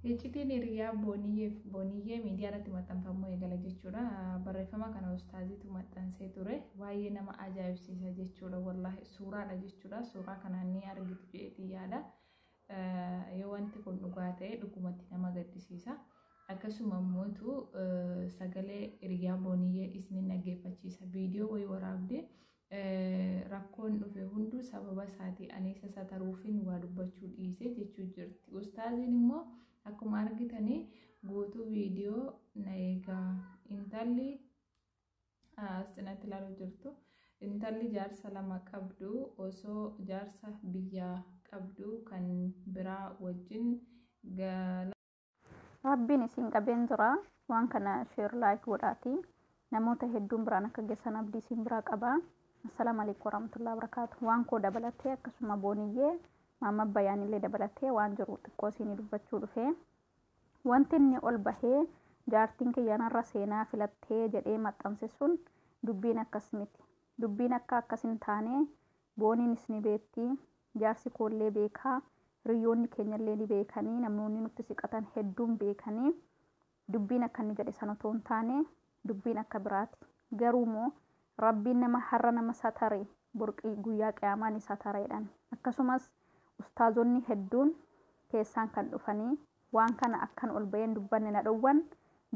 Iccitiin hiriyaa booniyyee miidiyaa irratti maxxanfamuu eegala jechuudha. Barreeffama kana ustaaziitu maxxansee ture. Baay'ee nama ajaa'ibsiisa jechuudha. Wallaahi suuraadha jechuudha. Suuraa kanaan ni argitu jedheetii yaada. Yoo wanti kun dhugaa ta'e dhugumatti nama gaddisiisa. Akkasuma immoo sagalee hiriyaa booniyyee isin dhaggeeffachiisa. Viidiyoo wayii waraabdee rakkoon dhufe hunduu sababa isaatii aneessa sataruufin waa dubbachuu dhiise jechuu jirti. Ustaaziin immoo akkuma argitanii guutuu viidiyoo na eegaa intalli asxinatti ilaaluu jirtu. Intalli jaarsa lama qabdu osoo jaarsa biyyaa qabdu kan biraa wajjin Rabbiin isin qabeen jira waan kana share like godhaati namoota hedduun biraan akka geessan abdii isin biraa qaba. Assalamu alaikum warahmatullahi wabarakatuh. Waan koo dabalatee akkasuma booniyyee maama bayaanillee dabalatee waan jiru xiqqoo isin dubbachuu dhufe. Wanti inni ol bahee jaartiin kiyyanarra seenaa filattee jedhee maxxanse sun dubbiin akkas miti. Dubbiin akkas hin taane booniinis ni beekti, jaarsi koollee beekaa, hiriyoonni keenyallee ni beekanii, namoonni nutti siqatan hedduun beekanii dubbiin akka inni jedhe sana otoo hin taane dubbiin akka biraati. Garuu immoo Rabbiin nama har'a nama satare burqii guyyaa qiyaamaa ni satareedhaan. Akkasumas ustaazonni hedduun keessaan kan dhufanii waan kana akkan ol baheen dubbanne na dhowwan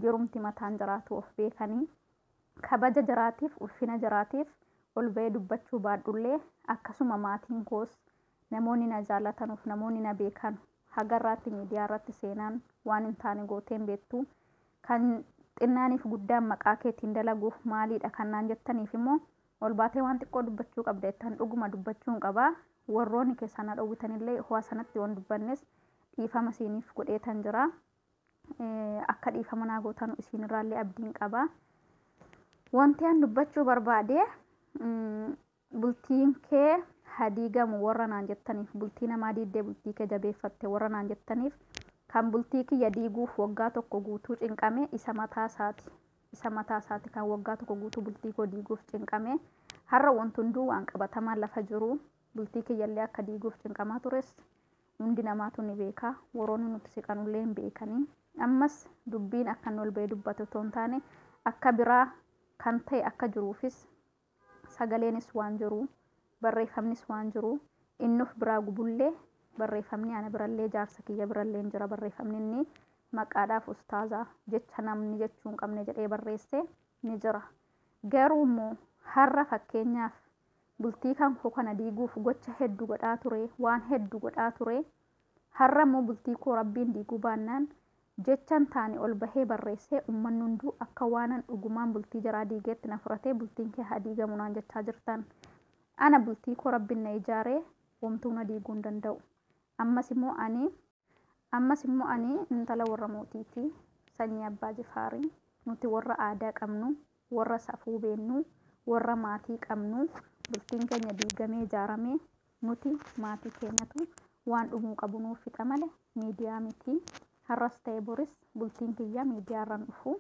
jirumti mataan jiraatu of beekanii kabaja jiraatiif ulfina jiraatiif ol bahee dubbachuu baadhullee akkasuma maatiin koos namoonni na jaallatanuuf namoonni na beekan hagarraatti miidiyaa irratti seenaan waan hin taane gooteen beektu kan xinnaaniif guddaan maqaa keetiin dalaguuf maaliidha kannaan jettaniif immoo ol baatee waan xiqqoo dubbachuu qabda jettan dhuguma dubbachuun qabaa. Warroonni keessaa na dhowwitanillee ho'a sanatti waan dubbannes dhiifama isiniif godheetan jira. Akka dhiifama naa gootan isinirraallee abdiin qaba. Wanti an dubbachuu barbaade bultiin kee hadiigamu warra naan jettaniif bultii namaa diiddee bultii kee jabeeffatte warra naan jettaniif kan bultii kiyya diiguuf waggaa tokko guutuu cinqame isa mataa isaati kan waggaa tokko guutuu bultii koo diiguuf cinqame har'a wanti hunduu waan qabatamaan lafa jiru bultii kiyyallee akka diiguuf cinqamaa tures hundi namaatu ni beeka warroonni nuti siqanullee hin beekanii ammas dubbiin akka ol bahee dubbatu otoo hin taane akka biraa kan ta'e akka jiruufis sagaleenis waan jiru barreeffamnis waan jiru innuuf biraa gubullee barreeffamni ana birallee jaarsa kiyya birallee jira barreeffamni inni maqaadhaaf ustaazaa jecha namni jechuu hin qabne jedhee barreesse ni jira. Garuu immoo har'a fakkeenyaaf bultii kan koo kana diiguuf gocha hedduu godhaa ture waan hedduu godhaa ture har'a immoo bultii koo rabbiin diiguu baannaan jechan taane ol bahee barreessee uummanni hunduu akka waanan dhugumaan bultii jaraa diigeetti na furatee bultiin kee haa diigamu naan jechaa jirtan. Ana bultii koo rabbiin na ijaaree homtuu na diiguu hin danda'u. Ammas immoo ani intala warra mootiiti sanyii abbaa jifaarii nuti warra aadaa qabnu warra safuu beennu warra maatii qabnu bultiin keenya diigamee ijaaramee nuti maatii keenyatu waan dhumuu qabu nuuf fixa malee miidiyaa miti. Har'as ta'e boris bultiin kiyya miidiyaa irraan dhufu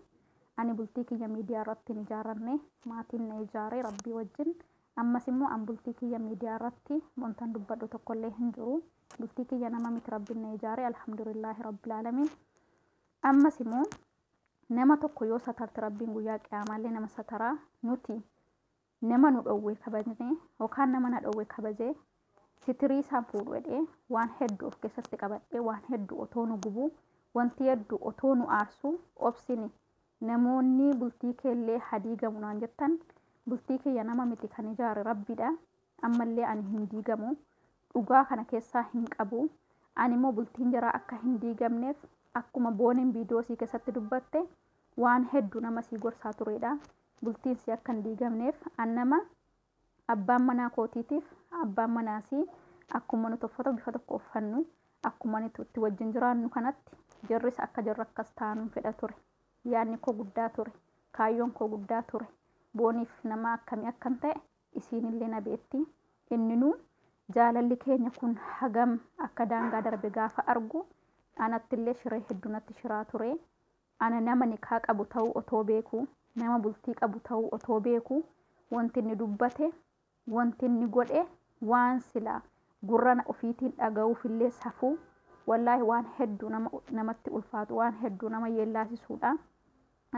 ani bultii kiyya miidiyaa irratti hin ijaaranne maatiin na ijaaree rabbii wajjin. Ammas immoo an bultii kiyya miidiyaa irratti wantan dubbadhu tokkollee hin jiru. Bultii kiyya nama miti rabbiin na ijaaree alhamdulillahi rabbil aalamiin. Ammas immoo nama tokko yoo satarte rabbiin guyyaa qiyaamaallee nama sataraa nuti nama nu dhowwee kabajne yookaan nama na dhowwee kabajee sitirii isaan fuudhu jedhee waan hedduu of keessatti qabadhee waan hedduu otoo nu gubu wanti hedduu otoo nu aarsu obsini namoonni bultii keellee hadiigamu naan jettan bultii kiyya nama miti kan ijaare rabbiidha. Ammallee ani hin diigamu dhugaa kana keessaa hin qabu. Ani immoo bultiin jaraa akka hin diigamneef akkuma booniin viidiyoo sii keessatti dubbatte waan hedduu nama sii gorsaa turedha. Bultiin sii akka hin diigamneef an nama abbaan manaa kootiitiif abbaan manaasii akkuma nuti uffata bifa tokko uffannu akkuma nuti itti wajjin jiraannu kanatti jarris akka jarra akkas ta'an fedha ture. Yaadni koo guddaa ture. Kaayyoon koo guddaa ture. Booniif nama akkamii akkan ta'e isiinillee na beekti. Inninuu jaalalli keenya kun hagam akka daangaa darbe gaafa argu anattillee shiree hedduu natti shiraa ture. Ana nama nikaa qabu ta'uu otoo beeku nama bultii qabu ta'uu otoo beeku wanti inni dubbate wanti inni godhe waan silaa gurra ofiitiin dhaga'uufillee safuu wallaahi waan hedduu namatti ulfaatu waan hedduu nama yeellaasisuudha.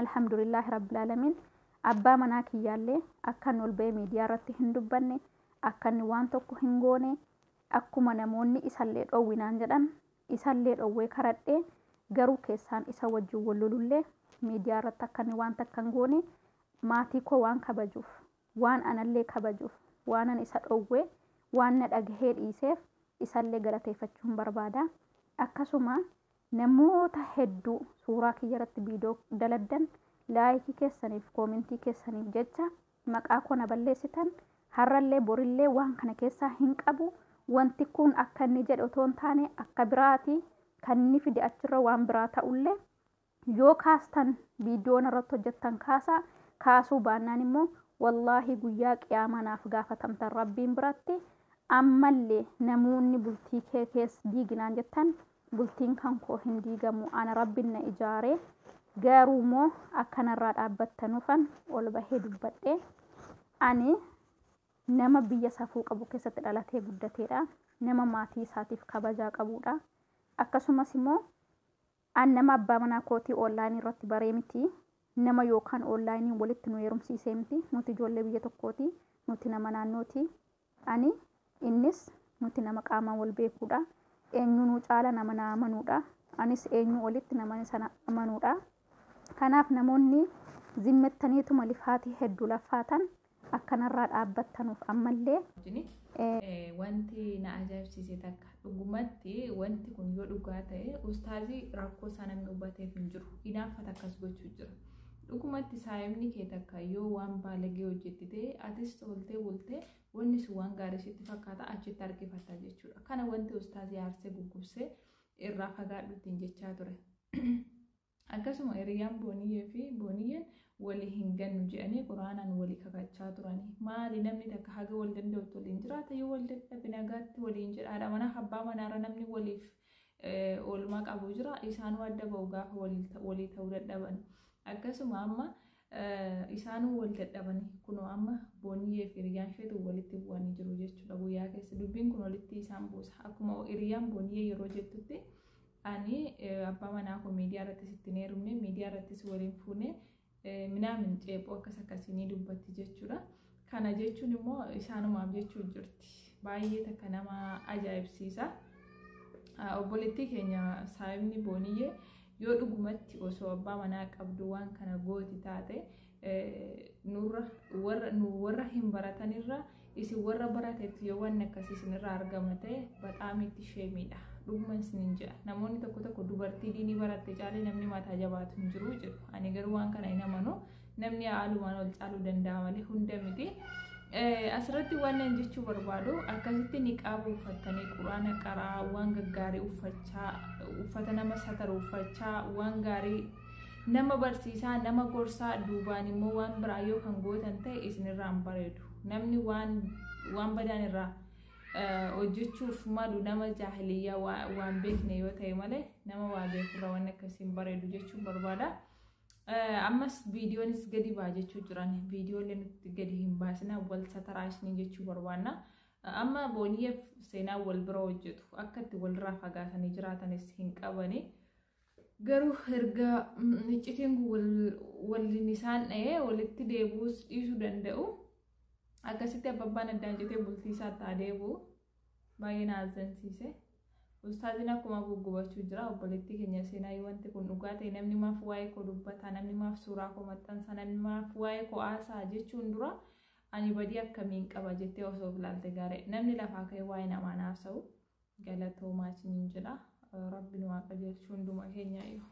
Alhamdulillahi rabbil alamin abbaa manaa kiyyaallee akkan ol ba'ee miidiyaa irratti hin dubbanne akkan waan tokko hin goone akkuma namoonni isallee dhowwinaan jedhan isallee dhowwee karadhee garuu keessaan isa wajjin wal lolullee miidiyaa irratti akkan waan takka hin goone maatii koo waan kabajuuf waan anallee kabajuuf waan an isa dhowwee waan na dhagahee dhiiseef isallee galateeffachuun barbaada. Akkasuma namoota hedduu suuraa kiyya irratti viidiyoo daladdan laayikii keessaniif koomentii keessaniif jecha maqaa koo na balleessitan har'allee borillee waan kana keessaa hin qabu. Wanti kun akka inni jedhe otoo hin taane akka biraati kan inni fide achirra waan biraa ta'ullee yoo kaastan viidiyoon irratti hojjettan kaasuu baannaan immoo wallaahi guyyaa qiyaamaa naaf gaafatamtan rabbiin biratti. Ammallee namoonni bultii kee keessa diiginaan jettan bultiin kan koo hin diigamu ana rabbiin na ijaaree garuu moo akkanarraa dhaabbattanuufan ol bahee dubbadhee ani nama biyya safuu qabu keessatti dhalatee guddateedha. Nama maatii isaatiif kabajaa qabuudha. Akkasumas immoo an nama abbaa manaa kootii onlaayinii irratti baree miti. Nama yookaan onlaayinii walitti nu heerumsiisee miti. Nuti ijoollee biyya tokkooti. Nuti nama naannooti. Ani innis nuti nama qaamaan wal beekuudha. Eenyu nu caala nama na amanuudha. Anis eenyu walitti nama sana amanuudha. Kanaaf namoonni zimmettaniituma lifaatii hedduu laffaatan akkanarraa dhaabbattanuuf ammallee wanti na ajaa'ibsiise takka dhugumatti wanti kun yoo dhugaa ta'e ustaazii rakkoo isaa namni hubateef hin jiru. Hinaaffata akkas gochuu jira. Dhugumatti saayimni kee takka yoo waan baalagee hojjettite atis toltee bultee wanni sun waan gaarii sitti fakkaata achitti harkifatta jechuudha. Kana wanti ustaazii aarsee guggubsee irraa fagaadhuutiin jechaa ture. Akkasuma hiriyaan booniyyee fi booniyyeen walii hin gannu jedhanii quraanaan walii kakachaa turanii. Maali namni takka haga wal danda'utti waliin jiraata yoo wal dadhabe nagaatti waliin jedha. Haadha manaa abbaa manaarra namni waliif oolmaa qabu jira. Isaan adda ba'u gaafa walii ta'uu dadhaban. Akkasuma amma isaanuu wal dadhabanii kunoo amma booniyyee fi hiriyaan isheetu walitti bu'anii jiru jechuudha. Guyyaa keessa dubbiin kun walitti isaan buusa. Akkuma hiriyaan booniyyee yeroo jettutti ani abbaa manaa koo miidiyaa irratti sittin heerumne miidiyaa irrattis waliin fuune minaamin ceephoo akkasii dubbatti jechuudha. Kana jechuun immoo isaanumaaf jechuu jirti. Baay'ee takka nama ajaa'ibsiisa. Obboleettii keenya saayimni booniyyee yoo dhugumatti osoo abbaa manaa qabdu waan kana gooti taate warra hin baratanirra isin warra baratetti yoo waan akkasii isinirraa argama ta'e bataam itti sheemiidha. Dhuguma isiniin jedha. Namoonni tokko dubartii diinii baratte caalee namni mataa jabaatu hin jiru jedhu. Ani garuu waan kana hin amanu. Namni haalumaan ol caaluu danda'a malee hunda miti. Asirratti waan nan jechuu barbaadu akkasitti niqaaba uffatanii quraana qaraa waan gaggaarii uffata nama sataru uffachaa waan gaarii nama barsiisaa nama gorsaa duubaan immoo waan biraa yoo kan gootan ta'e isinirraa hin bareedu. Namni waan badaan irraa hojjechuuf malu nama jaahiliyyaa waan beekne yoo ta'e malee nama waa beekurraa waan akkasiin bareedu jechuun barbaada. Ammas viidiyoonis gadi baa jechuu jiran viidiyoolee nuti gadi hin baasina wal sataraashni jechuu barbaanna. Amma booniyyeef seenaa wal bira hojjetu akka itti walirraa fagaatanii jiraatanis hin qabani. Garuu erga iccitiin waliin isaan dha'ee walitti deebi'uus dhiisuu danda'u. Akkasitti abbaan addaan jetee bultii isaa ta'aa deebi'u baay'ee na azzansiise. Ustaaziin akkuma guggubachuu jira. Obboleettii keenya seenaa wanti kun dhugaa ta'e namni maaf waa'ee koo dubbata namni maaf suuraa koo maxxansa namni maaf waa'ee koo haasaa jechuun dura ani badii akkamiin qaba jettee osoo ilaalte gaarii. Namni lafaa ka'ee waa'ee namaa haasa'u galatoomaa isiniin jedha. Rabbiin waaqa jechuun hunduma keenya yoo